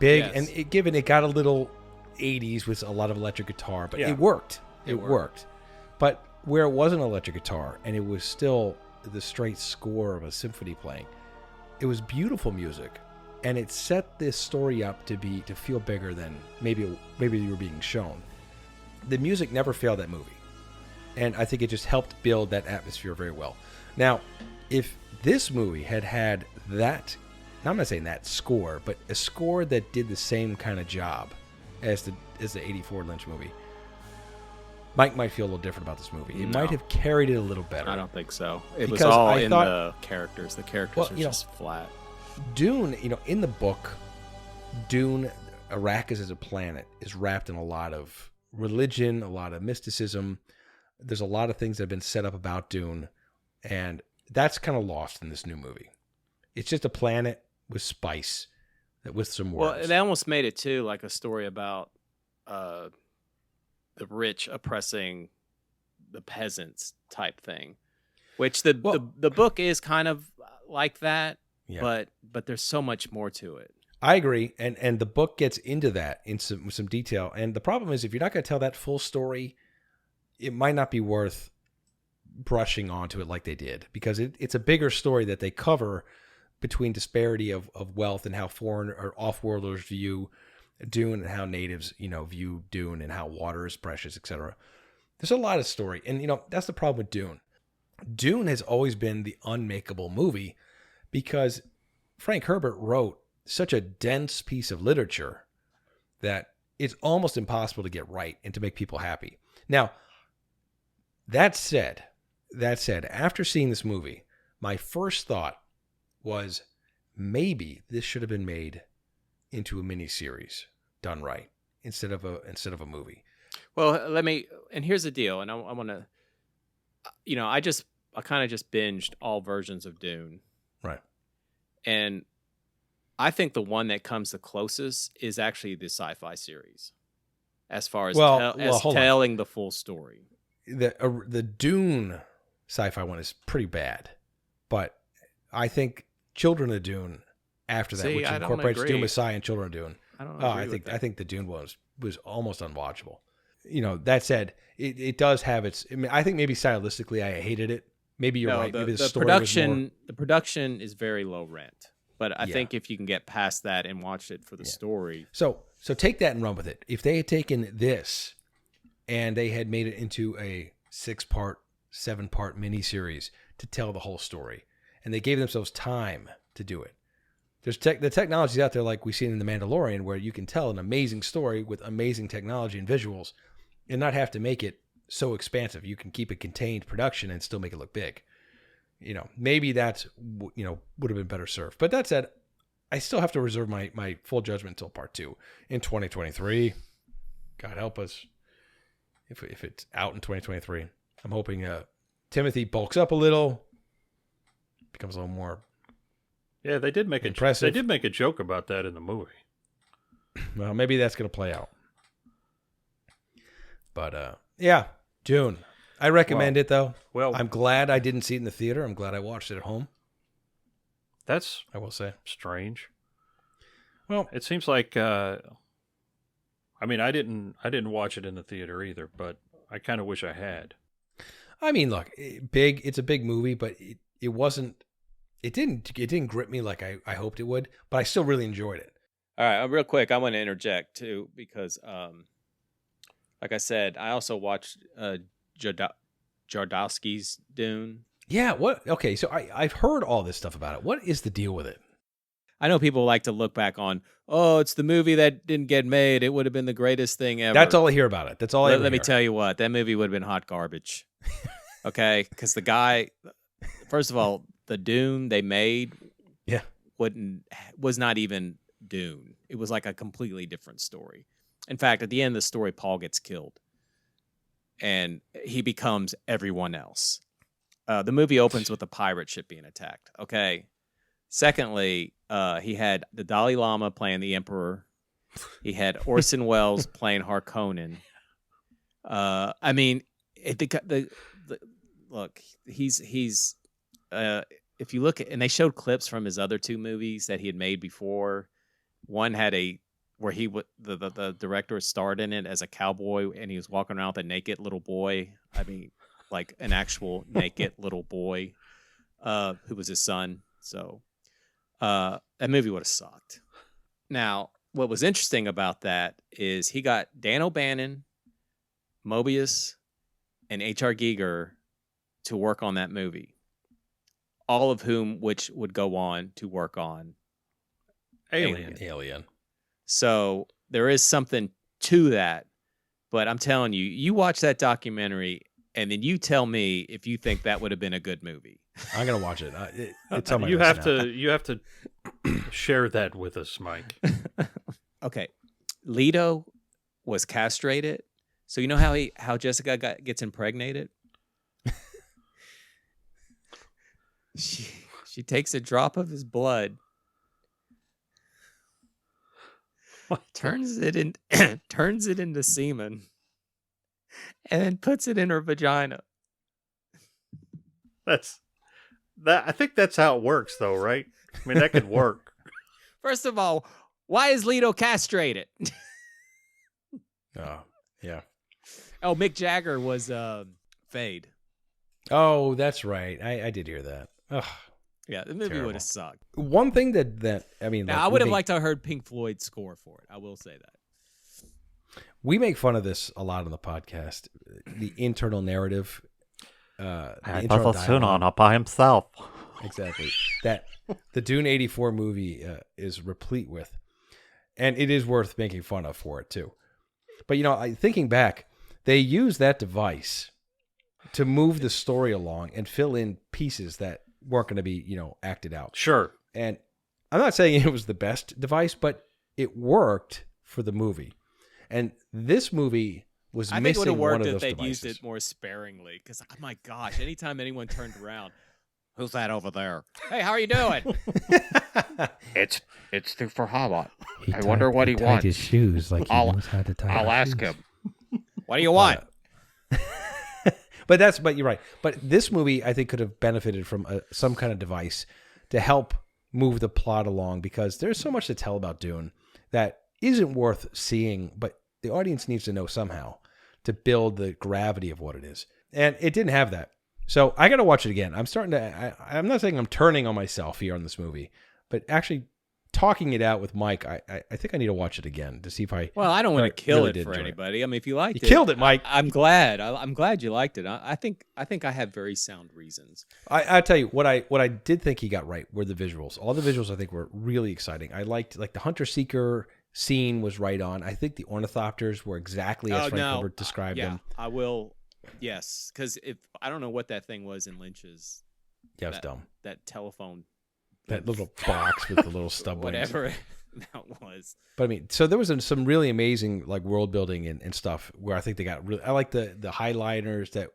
yes. And it got a little 80s with a lot of electric guitar, but it worked. It worked. But where it wasn't electric guitar and it was still the straight score of a symphony playing, it was beautiful music. And it set this story up to feel bigger than maybe you were being shown. The music never failed that movie. And I think it just helped build that atmosphere very well. Now, if this movie had that, now I'm not saying that score, but a score that did the same kind of job as the '84 Lynch movie, Mike might feel a little different about this movie. It might have carried it a little better. I don't think so. It was all in the characters. The characters are just flat. Dune, in the book, Dune, Arrakis as a planet is wrapped in a lot of religion, a lot of mysticism. There's a lot of things that have been set up about Dune, and that's kind of lost in this new movie. It's just a planet with spice, with some words. Well, they almost made it too like a story about the rich oppressing the peasants type thing, which the book is kind of like that, but there's so much more to it. I agree, and the book gets into that in some detail. And the problem is, if you're not going to tell that full story, it might not be worth brushing onto it like they did, because it's a bigger story that they cover between disparity of wealth and how foreign or off-worlders view Dune and how natives, view Dune and how water is precious, etc. There's a lot of story, and that's the problem with Dune. Dune has always been the unmakeable movie because Frank Herbert wrote such a dense piece of literature that it's almost impossible to get right and to make people happy. Now, that said, after seeing this movie, my first thought was maybe this should have been made into a miniseries done right instead of a movie. Well, and here's the deal, and I want to, I kind of just binged all versions of Dune. Right. And I think the one that comes the closest is actually the sci-fi series, as far as telling the full story. The Dune sci-fi one is pretty bad, but I think Children of Dune after that, which incorporates Dune Messiah and Children of Dune. I think the Dune one was almost unwatchable. That said, it does have its. I think maybe stylistically I hated it. Maybe you're right. Maybe the story the production is very low rent. But I think if you can get past that and watch it for the story. So take that and run with it. If they had taken this and they had made it into a 6-part, 7-part miniseries to tell the whole story, and they gave themselves time to do it. There's the technology's out there like we've seen in The Mandalorian, where you can tell an amazing story with amazing technology and visuals and not have to make it so expansive. You can keep a contained production and still make it look big. Maybe that's, would have been better served. But that said, I still have to reserve my full judgment until part 2 in 2023. God help us. If it's out in 2023, I'm hoping Timothy bulks up a little, becomes a little more. Yeah, they did make impressive. They did make a joke about that in the movie. Well, maybe that's going to play out. But Dune. I recommend it, though. Well, I'm glad I didn't see it in the theater. I'm glad I watched it at home. That's, I will say, strange. Well, it seems like I didn't watch it in the theater either, but I kind of wish I had. I mean, look, it's a big movie, but it wasn't. It didn't grip me like I hoped it would, but I still really enjoyed it. All right, real quick, I want to interject too because, like I said, I also watched Jodorowsky's Dune. Yeah. What? Okay. So I've heard all this stuff about it. What is the deal with it? I know people like to look back on, it's the movie that didn't get made. It would have been the greatest thing ever. That's all I hear about it. That's all I ever Let me hear. tell you what, that movie would have been hot garbage. Okay? Because the guy, first of all, the Dune they made was not even Dune. It was like a completely different story. In fact, at the end of the story, Paul gets killed. And he becomes everyone else. The movie opens with a pirate ship being attacked. Okay. Secondly, he had the Dalai Lama playing the Emperor. He had Orson Welles playing Harkonnen. Look, he's if you look at, and they showed clips from his other 2 movies that he had made before. One had where the director starred in it as a cowboy, and he was walking around with a naked little boy. I mean, like an actual naked little boy, who was his son. So, that movie would have sucked. Now, what was interesting about that is he got Dan O'Bannon, Mobius, and H.R. Giger to work on that movie. All of whom, which would go on to work on Alien. So there is something to that, but I'm telling you, you watch that documentary and then you tell me if you think that would have been a good movie. I'm gonna watch it. It's on my you list have now. to share that with us, Mike. Okay, Leto was castrated. So you know how Jessica gets impregnated? She takes a drop of his blood, turns it into semen, and then puts it in her vagina. I think that's how it works, though, right? I mean, that could work. First of all, why is Leto castrated? Oh, yeah. Oh, Mick Jagger was Fade. Oh, that's right. I did hear that. Ugh. Yeah, the movie would have sucked. One thing that I mean, Now, I would have liked to have heard Pink Floyd's score for it. I will say that. We make fun of this a lot on the podcast. The internal narrative. I thought Sunan by himself. Exactly. That the Dune 84 movie is replete with. And it is worth making fun of for it, too. But, thinking back, they used that device to move the story along and fill in pieces that weren't going to be, acted out. Sure. And I'm not saying it was the best device, but it worked for the movie. And this movie was I think it would have missing one worked of if those they'd devices. used it more sparingly. Because, oh my gosh, anytime anyone turned around, who's that over there? Hey, how are you doing? It's the Farhamat. I wonder what he wants. His shoes like he knows how to tie. I'll his ask shoes. him. What do you want? But you're right. But this movie, I think, could have benefited from some kind of device to help move the plot along, because there's so much to tell about Dune that isn't worth seeing, but the audience needs to know somehow to build the gravity of what it is. And it didn't have that. So I got to watch it again. I'm not saying I'm turning on myself here on this movie, but actually talking it out with Mike, I think I need to watch it again to see if I. Well, I don't want to kill really it did for enjoy it. anybody. I mean, if you liked You it, killed it, Mike. I'm glad. I'm glad you liked it. I think I have very sound reasons. I tell you what I did think he got right were the visuals. All the visuals I think were really exciting. I liked the hunter seeker scene was right on. I think the ornithopters were exactly as Frank Herbert described them. I will. Yes, because if I don't know what that thing was in Lynch's. Yeah, it was dumb. That telephone. That little box with the little stub wings. Whatever that was. But I mean, so there was some really amazing world building and stuff where I think they got really. I like the highliners that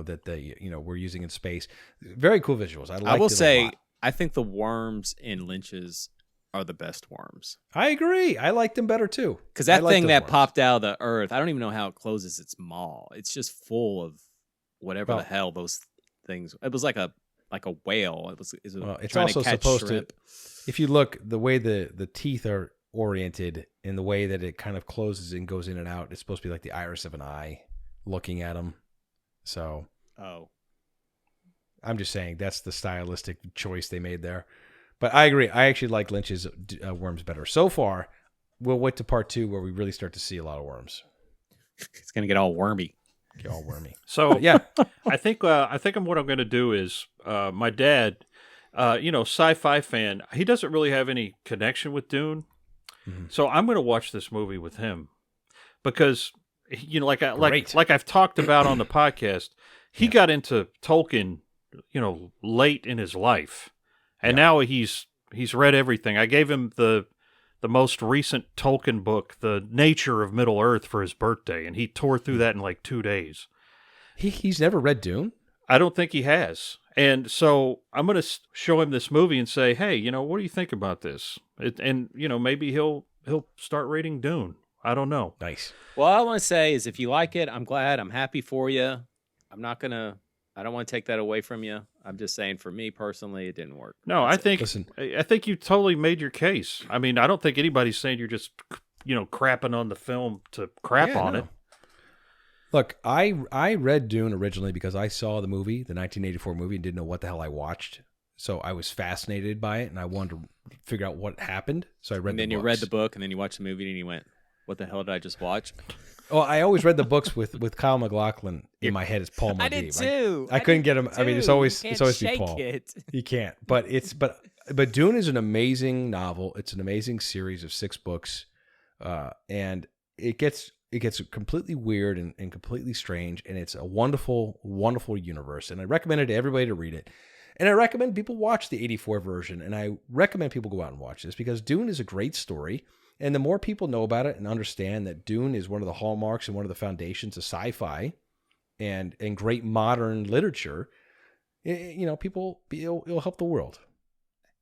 that they were using in space. Very cool visuals. I will say, I think the worms in Lynch's are the best worms. I agree. I liked them better too. Because that thing that popped out of the earth, I don't even know how it closes its maw. It's just full of whatever the hell those things. It was like a whale. It's also supposed to. If you look, the way the teeth are oriented and the way that it kind of closes and goes in and out, it's supposed to be like the iris of an eye looking at them. So, I'm just saying that's the stylistic choice they made there. But I agree. I actually like Lynch's worms better. So far, we'll wait to part 2 where we really start to see a lot of worms. It's going to get all wormy. So yeah, I think what I'm going to do is my dad, sci-fi fan. He doesn't really have any connection with Dune, so I'm going to watch this movie with him because like I've talked about on the podcast, he got into Tolkien, late in his life, and now he's read everything. I gave him the most recent Tolkien book, The Nature of Middle-earth, for his birthday, and he tore through that in like 2 days. He's never read Dune? I don't think he has. And so I'm going to show him this movie and say, hey, what do you think about this? Maybe he'll start reading Dune. I don't know. Nice. Well, all I want to say is if you like it, I'm glad. I'm happy for you. I don't want to take that away from you. I'm just saying, for me personally, it didn't work. No, I think you totally made your case. I mean, I don't think anybody's saying you're just, crapping on the film to crap on it. Look, I read Dune originally because I saw the movie, the 1984 movie, and didn't know what the hell I watched. So I was fascinated by it, and I wanted to figure out what happened. So I read. And then you read the book, and then you watched the movie, and you went, "What the hell did I just watch?" Well, I always read the books with Kyle MacLachlan in my head as Paul Maud'dib. I did too. I couldn't get him. I mean, it's always be Paul. It. You can't. But Dune is an amazing novel. It's an amazing series of 6 books, and it gets completely weird and completely strange, and it's a wonderful, wonderful universe. And I recommend it to everybody to read it. And I recommend people watch the 84 version, and I recommend people go out and watch this because Dune is a great story. And the more people know about it and understand that Dune is one of the hallmarks and one of the foundations of sci-fi and great modern literature, people, it'll help the world.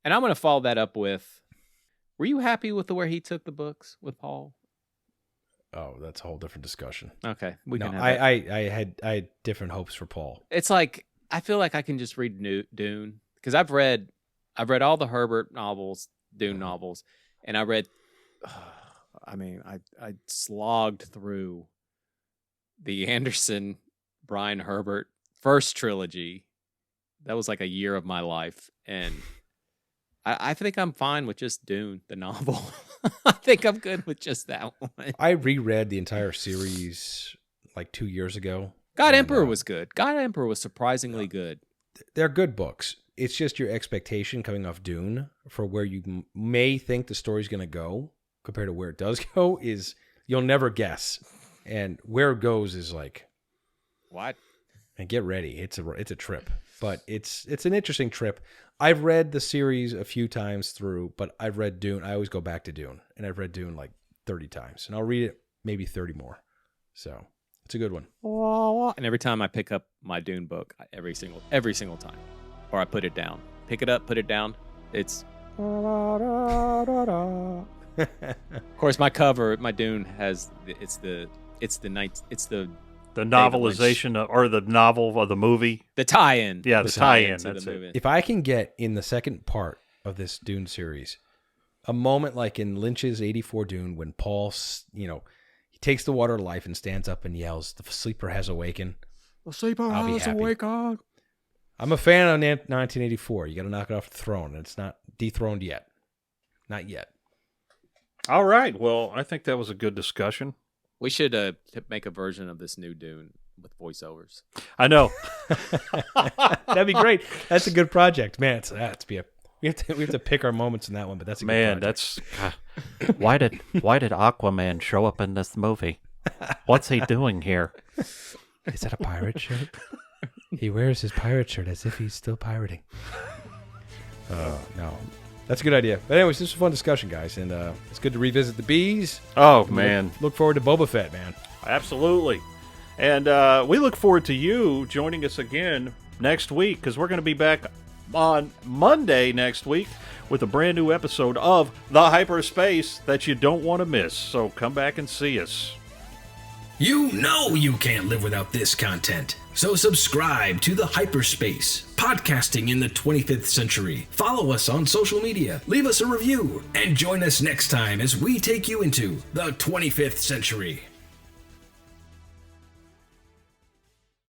And I'm going to follow that up with, were you happy with the way he took the books with Paul? Oh, that's a whole different discussion. Okay. We can have I had different hopes for Paul. It's like, I feel like I can just read Dune because I've read all the Herbert novels, Dune novels, and I read, I slogged through the Anderson, Brian Herbert first trilogy. That was like a year of my life. And I think I'm fine with just Dune, the novel. I think I'm good with just that one. I reread the entire series like 2 years ago. Emperor was good. God Emperor was surprisingly good. They're good books. It's just your expectation coming off Dune for where you may think the story's going to go compared to where it does go is you'll never guess. And where it goes is like, what? And get ready. It's a trip, but it's an interesting trip. I've read the series a few times through, but I've read Dune. I always go back to Dune, and I've read Dune like 30 times, and I'll read it maybe 30 more. So it's a good one. And every time I pick up my Dune book, every single time, or I put it down, pick it up, put it down, it's. Of course, my cover, my Dune has the novelization or the novel of the movie. The tie-in. Yeah, the tie-in. That's it. If I can get in the second part of this Dune series, a moment like in Lynch's 84 Dune when Paul, he takes the water of life and stands up and yells, "The sleeper has awakened." The sleeper has awakened. I'm a fan of 1984. You got to knock it off the throne. It's not dethroned yet. Not yet. All right. Well, I think that was a good discussion. We should make a version of this new Dune with voiceovers. I know. That'd be great. That's a good project, man. We have to pick our moments in that one, but that's a good project. Why did Aquaman show up in this movie? What's he doing here? Is that a pirate shirt? He wears his pirate shirt as if he's still pirating. No. That's a good idea. But anyways, this was a fun discussion, guys, and it's good to revisit the bees. Oh, man. Look forward to Boba Fett, man. Absolutely. And we look forward to you joining us again next week, because we're going to be back on Monday next week with a brand new episode of The Hyperspace that you don't want to miss. So come back and see us. You know you can't live without this content. So subscribe to The Hyperspace, podcasting in the 25th century. Follow us on social media, leave us a review, and join us next time as we take you into the 25th century.